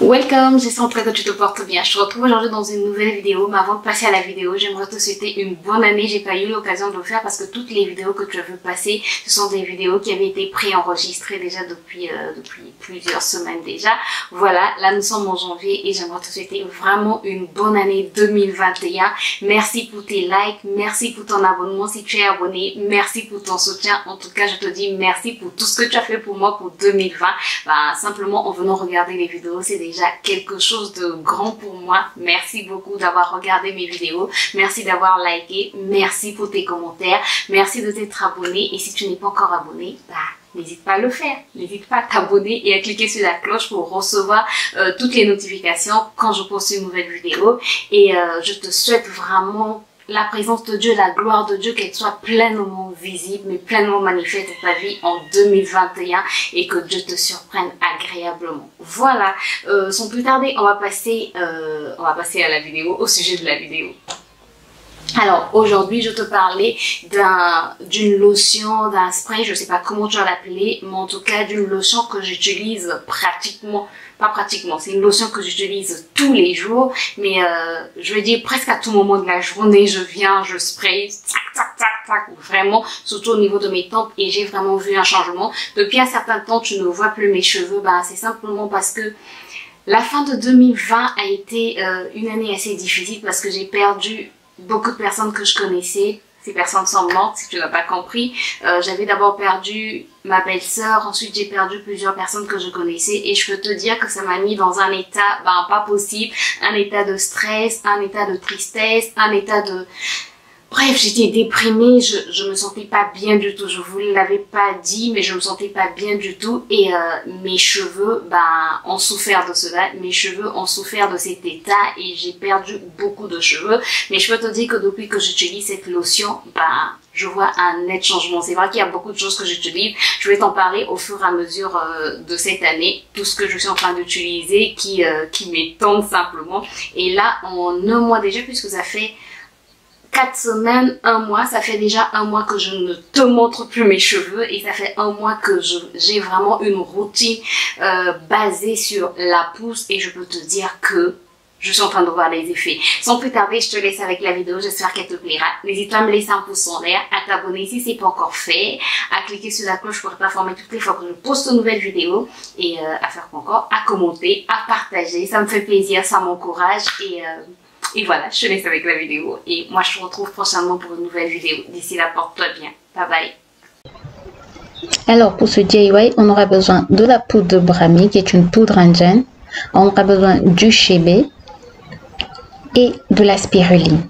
Welcome, j'espère que tu te portes bien. Je te retrouve aujourd'hui dans une nouvelle vidéo. Mais avant de passer à la vidéo, j'aimerais te souhaiter une bonne année. J'ai pas eu l'occasion de le faire parce que toutes les vidéos que tu as vu passer, ce sont des vidéos qui avaient été préenregistrées déjà depuis plusieurs semaines déjà. Voilà, là nous sommes en janvier et j'aimerais te souhaiter vraiment une bonne année 2021. Merci pour tes likes, merci pour ton abonnement si tu es abonné, merci pour ton soutien. En tout cas, je te dis merci pour tout ce que tu as fait pour moi pour 2020. Simplement en venant regarder les vidéos, c'est déjà quelque chose de grand pour moi. Merci beaucoup d'avoir regardé mes vidéos, merci d'avoir liké, merci pour tes commentaires, merci de t'être abonné et si tu n'es pas encore abonné, n'hésite pas à le faire, n'hésite pas à t'abonner et à cliquer sur la cloche pour recevoir toutes les notifications quand je poste une nouvelle vidéo et je te souhaite vraiment la présence de Dieu, la gloire de Dieu, qu'elle soit pleinement visible, mais pleinement manifeste dans ta vie en 2021 et que Dieu te surprenne agréablement. Voilà, sans plus tarder, on va passer à la vidéo, au sujet de la vidéo. Alors aujourd'hui je te parlais d'une lotion, d'un spray, je sais pas comment tu vas l'appeler, mais en tout cas d'une lotion que j'utilise c'est une lotion que j'utilise tous les jours, mais je veux dire presque à tout moment de la journée, je viens, je spray, tac, tac, tac, tac, vraiment, surtout au niveau de mes tempes et j'ai vraiment vu un changement. Depuis un certain temps, tu ne vois plus mes cheveux, c'est simplement parce que la fin de 2020 a été une année assez difficile parce que j'ai perdu beaucoup de personnes que je connaissais. Ces personnes sont mortes, si tu n'as pas compris. J'avais d'abord perdu ma belle-sœur, ensuite j'ai perdu plusieurs personnes que je connaissais et je peux te dire que ça m'a mis dans un état, pas possible, un état de stress, un état de tristesse, un état de... Bref, j'étais déprimée, je me sentais pas bien du tout, je vous l'avais pas dit, mais je me sentais pas bien du tout et mes cheveux, ont souffert de cela, mes cheveux ont souffert de cet état et j'ai perdu beaucoup de cheveux, mais je peux te dire que depuis que j'utilise cette lotion, je vois un net changement. C'est vrai qu'il y a beaucoup de choses que j'utilise, je vais t'en parler au fur et à mesure de cette année, tout ce que je suis en train d'utiliser qui m'étonne simplement, et là, en un mois déjà, puisque ça fait 4 semaines, 1 mois, ça fait déjà 1 mois que je ne te montre plus mes cheveux et ça fait 1 mois que j'ai vraiment une routine basée sur la pousse et je peux te dire que je suis en train de voir les effets. Sans plus tarder, je te laisse avec la vidéo, j'espère qu'elle te plaira. N'hésite pas à me laisser un pouce en l'air, à t'abonner si c'est pas encore fait, à cliquer sur la cloche pour être informé toutes les fois que je poste une nouvelle vidéo et à faire quoi encore, à commenter, à partager, ça me fait plaisir, ça m'encourage et voilà, je te laisse avec la vidéo et moi je te retrouve prochainement pour une nouvelle vidéo. D'ici là, porte-toi bien. Bye bye. Alors pour ce DIY, on aura besoin de la poudre de Brahmi qui est une poudre indienne. On aura besoin du chébé et de la spiruline.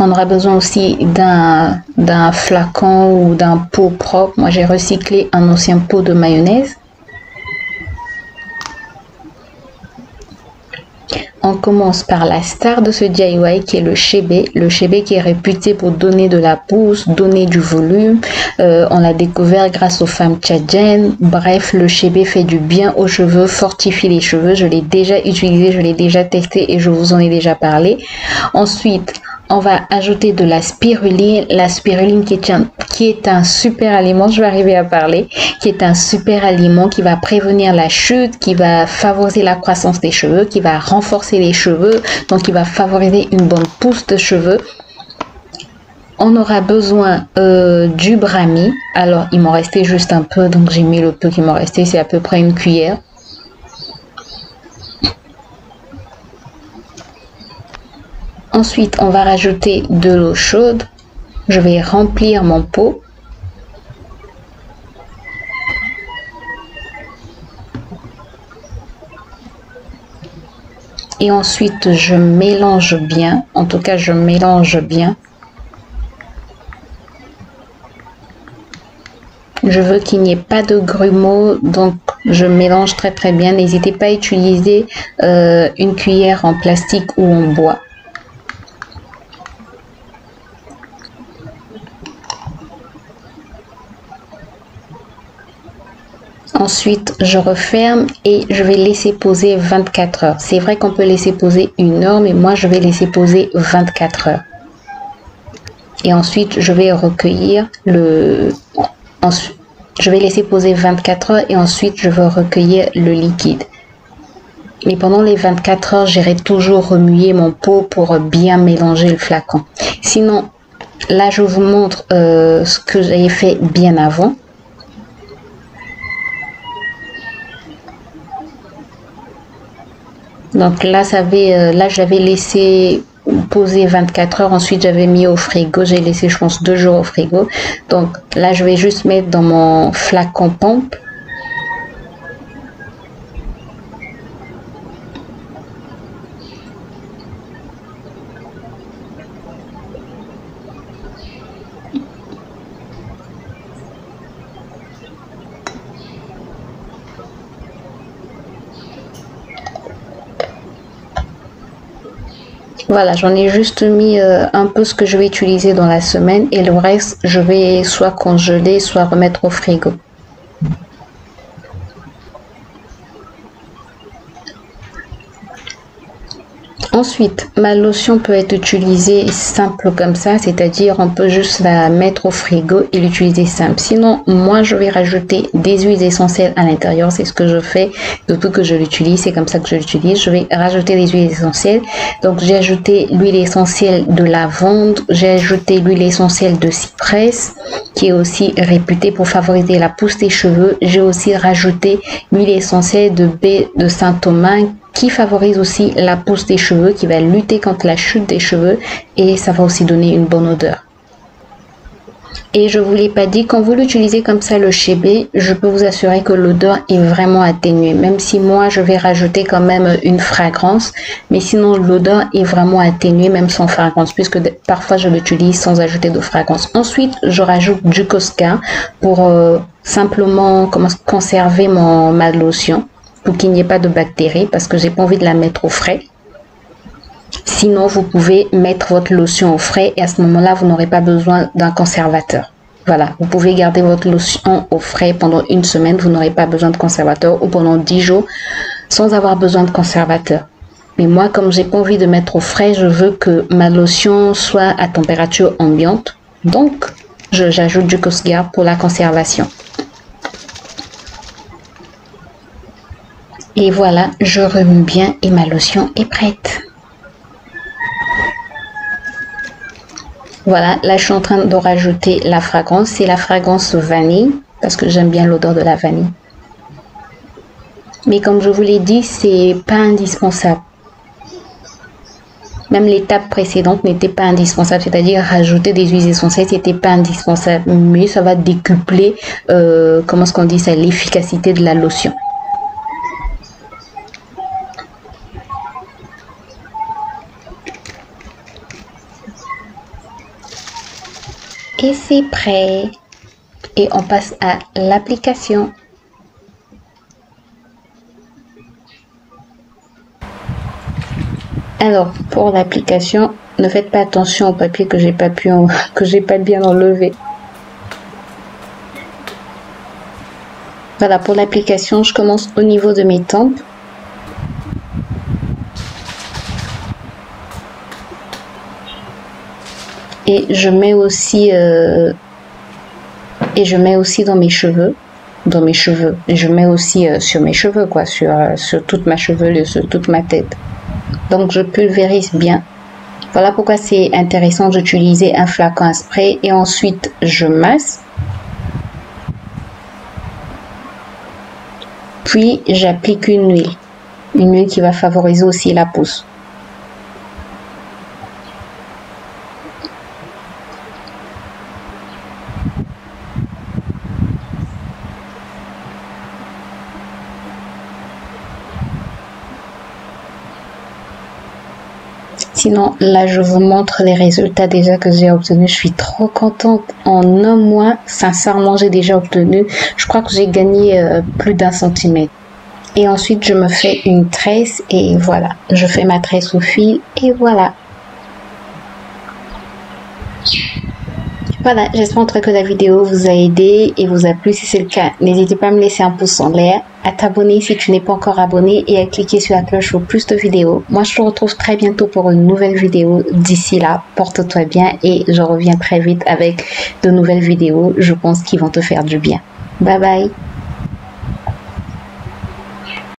On aura besoin aussi d'un flacon ou d'un pot propre. Moi, j'ai recyclé un ancien pot de mayonnaise. On commence par la star de ce DIY qui est le chébé. Le chébé qui est réputé pour donner de la pousse, donner du volume. On l'a découvert grâce aux femmes tchadiennes. Bref, le chébé fait du bien aux cheveux, fortifie les cheveux. Je l'ai déjà utilisé, je l'ai déjà testé et je vous en ai déjà parlé. Ensuite, on va ajouter de la spiruline qui est un super aliment, je vais arriver à parler, qui est un super aliment qui va prévenir la chute, qui va favoriser la croissance des cheveux, qui va renforcer les cheveux, donc qui va favoriser une bonne pousse de cheveux. On aura besoin du Brahmi. Alors, il m'en restait juste un peu, donc j'ai mis le peu qui m'en restait, c'est à peu près une cuillère. Ensuite, on va rajouter de l'eau chaude. Je vais remplir mon pot. Et ensuite, je mélange bien. En tout cas, je mélange bien. Je veux qu'il n'y ait pas de grumeaux, donc je mélange très très bien. N'hésitez pas à utiliser une cuillère en plastique ou en bois. Ensuite, je referme et je vais laisser poser 24 heures. C'est vrai qu'on peut laisser poser 1 heure, mais moi, je vais laisser poser 24 heures. Et ensuite, je vais recueillir je vais laisser poser 24 heures et ensuite je vais recueillir le liquide. Mais pendant les 24 heures, j'irai toujours remuer mon pot pour bien mélanger le flacon. Sinon, là, je vous montre ce que j'avais fait bien avant. Donc là, j'avais laissé poser 24 heures. Ensuite, j'avais mis au frigo. J'ai laissé, je pense, 2 jours au frigo. Donc là, je vais juste mettre dans mon flacon pompe. Voilà, j'en ai juste mis un peu ce que je vais utiliser dans la semaine et le reste, je vais soit congeler, soit remettre au frigo. Ensuite, ma lotion peut être utilisée simple comme ça, c'est-à-dire on peut juste la mettre au frigo et l'utiliser simple. Sinon, moi, je vais rajouter des huiles essentielles à l'intérieur. C'est ce que je fais depuis que je l'utilise. C'est comme ça que je l'utilise. Je vais rajouter des huiles essentielles. Donc, j'ai ajouté l'huile essentielle de lavande. J'ai ajouté l'huile essentielle de cyprès, qui est aussi réputée pour favoriser la pousse des cheveux. J'ai aussi rajouté l'huile essentielle de baie de Saint-Thomas, qui favorise aussi la pousse des cheveux, qui va lutter contre la chute des cheveux et ça va aussi donner une bonne odeur. Et je vous l'ai pas dit, quand vous l'utilisez comme ça le chébé, je peux vous assurer que l'odeur est vraiment atténuée, même si moi je vais rajouter quand même une fragrance, mais sinon l'odeur est vraiment atténuée même sans fragrance, puisque parfois je l'utilise sans ajouter de fragrance. Ensuite, je rajoute du Cosca pour simplement conserver ma lotion, pour qu'il n'y ait pas de bactéries, parce que j'ai pas envie de la mettre au frais. Sinon, vous pouvez mettre votre lotion au frais et à ce moment-là, vous n'aurez pas besoin d'un conservateur. Voilà, vous pouvez garder votre lotion au frais pendant une semaine, vous n'aurez pas besoin de conservateur, ou pendant 10 jours sans avoir besoin de conservateur. Mais moi, comme j'ai pas envie de mettre au frais, je veux que ma lotion soit à température ambiante. Donc, j'ajoute du Cosca pour la conservation. Et voilà, je remue bien et ma lotion est prête. Voilà, là je suis en train de rajouter la fragrance. C'est la fragrance vanille, parce que j'aime bien l'odeur de la vanille. Mais comme je vous l'ai dit, c'est pas indispensable. Même l'étape précédente n'était pas indispensable, c'est-à-dire rajouter des huiles essentielles, c'était pas indispensable. Mais ça va décupler, comment est-ce qu'on dit ça, l'efficacité de la lotion. Et c'est prêt. Et on passe à l'application. Alors, pour l'application, ne faites pas attention au papier que j'ai pas bien enlevé. Voilà, pour l'application, je commence au niveau de mes tempes. Et je mets aussi dans mes cheveux, et je mets aussi sur mes cheveux, quoi, sur toute ma chevelure, sur toute ma tête. Donc je pulvérise bien. Voilà pourquoi c'est intéressant d'utiliser un flacon à spray et ensuite je masse. Puis j'applique une huile qui va favoriser aussi la pousse. Sinon, là, je vous montre les résultats déjà que j'ai obtenus. Je suis trop contente. En un mois, sincèrement, j'ai déjà obtenu, je crois que j'ai gagné plus d'1 centimètre. Et ensuite, je me fais une tresse et voilà. Je fais ma tresse au fil et voilà. Voilà, j'espère en tout cas que la vidéo vous a aidé et vous a plu. Si c'est le cas, n'hésitez pas à me laisser un pouce en l'air, à t'abonner si tu n'es pas encore abonné et à cliquer sur la cloche pour plus de vidéos. Moi, je te retrouve très bientôt pour une nouvelle vidéo. D'ici là, porte-toi bien et je reviens très vite avec de nouvelles vidéos, je pense, qui vont te faire du bien. Bye bye.